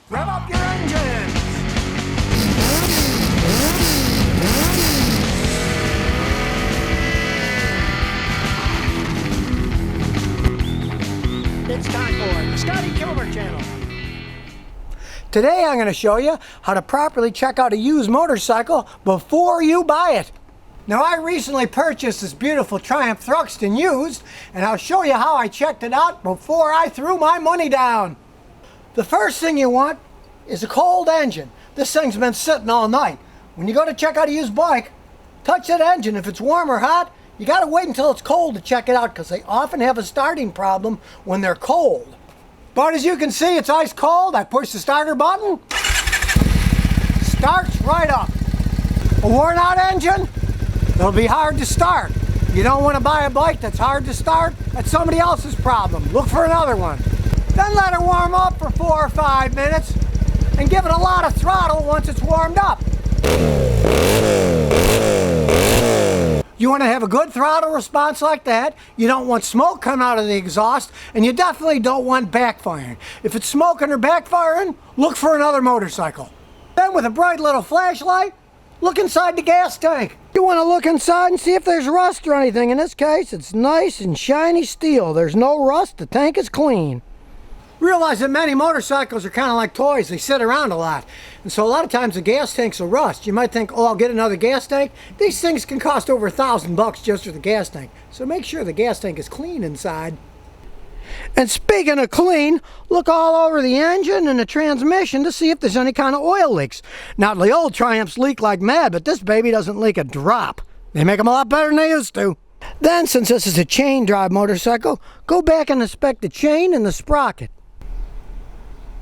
Rev up your engines! It's time for the Scotty Kilmer channel. Today I'm going to show you how to properly check out a used motorcycle before you buy it. Now, I recently purchased this beautiful Triumph Thruxton used, and I'll show you how I checked it out before I threw my money down. The first thing you want is a cold engine. This thing's been sitting all night. When you go to check out a used bike, touch that engine. If it's warm or hot, you got to wait until it's cold to check it out because they often have a starting problem when they're cold. But as you can see, it's ice cold. I push the starter button. Starts right up. A worn out engine, it'll be hard to start. You don't want to buy a bike that's hard to start. That's somebody else's problem. Look for another one. Then let it warm up for 4 or 5 minutes and give it a lot of throttle once it's warmed up. You want to have a good throttle response like that. You don't want smoke coming out of the exhaust, and you definitely don't want backfiring. If it's smoking or backfiring, look for another motorcycle. Then with a bright little flashlight, look inside the gas tank. You want to look inside and see if there's rust or anything. In this case, it's nice and shiny steel. There's no rust. The tank is clean. Realize that many motorcycles are kind of like toys. They sit around a lot. And so a lot of times the gas tanks will rust. You might think, oh, I'll get another gas tank. These things can cost over $1,000 just for the gas tank. So make sure the gas tank is clean inside. And speaking of clean, look all over the engine and the transmission to see if there's any kind of oil leaks. Now, the old Triumphs leak like mad, but this baby doesn't leak a drop. They make them a lot better than they used to. Then, since this is a chain drive motorcycle, go back and inspect the chain and the sprocket.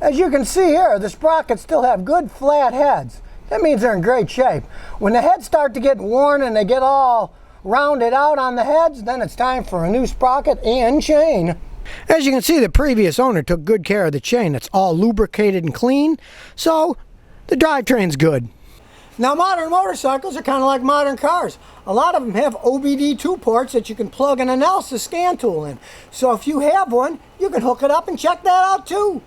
As you can see here, the sprockets still have good flat heads. That means they're in great shape. When the heads start to get worn and they get all rounded out on the heads, then it's time for a new sprocket and chain. As you can see, the previous owner took good care of the chain. It's all lubricated and clean, so the drivetrain's good. Now, modern motorcycles are kind of like modern cars. A lot of them have OBD2 ports that you can plug an analysis scan tool in. So if you have one, you can hook it up and check that out too.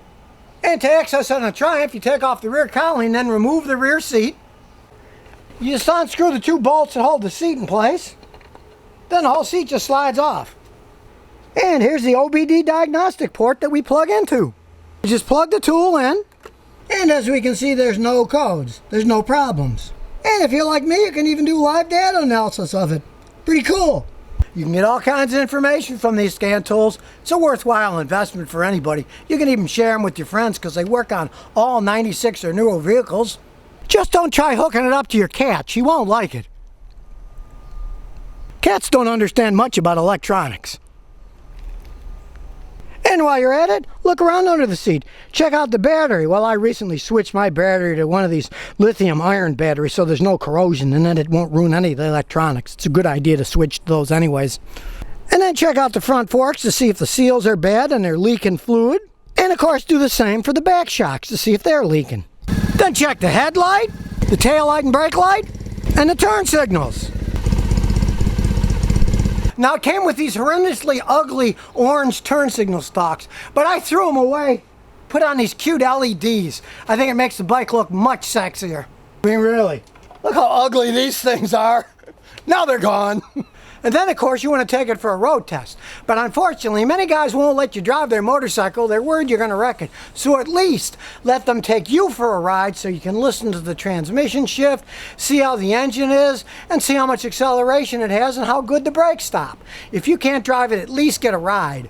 And to access on a Triumph, you take off the rear cowling, then remove the rear seat. You just unscrew the 2 bolts that hold the seat in place. Then the whole seat just slides off. And here's the OBD diagnostic port that we plug into. You just plug the tool in, and as we can see, there's no codes. There's no problems. And if you're like me, you can even do live data analysis of it. Pretty cool. You can get all kinds of information from these scan tools. It's a worthwhile investment for anybody. You can even share them with your friends because they work on all 96 or newer vehicles. Just don't try hooking it up to your cat. She won't like it. Cats don't understand much about electronics. And while you're at it, look around under the seat. Check out the battery. Well, I recently switched my battery to one of these lithium iron batteries so there's no corrosion and then it won't ruin any of the electronics. It's a good idea to switch to those anyways. And then check out the front forks to see if the seals are bad and they're leaking fluid. And of course do the same for the back shocks to see if they're leaking. Then check the headlight, the tail light and brake light, and the turn signals. Now, it came with these horrendously ugly orange turn signal stalks, but I threw them away, put on these cute LEDs. I think it makes the bike look much sexier. I mean, really, look how ugly these things are. Now they're gone. And then, of course, you want to take it for a road test. But unfortunately, many guys won't let you drive their motorcycle. They're worried you're going to wreck it. So at least let them take you for a ride so you can listen to the transmission shift, see how the engine is, and see how much acceleration it has and how good the brakes stop. If you can't drive it, at least get a ride.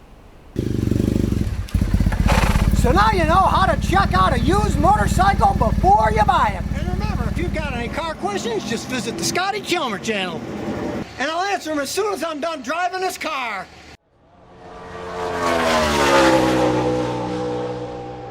So now you know how to check out a used motorcycle before you buy it. And remember, if you've got any car questions, just visit the Scotty Kilmer channel. And I'll answer them as soon as I'm done driving this car.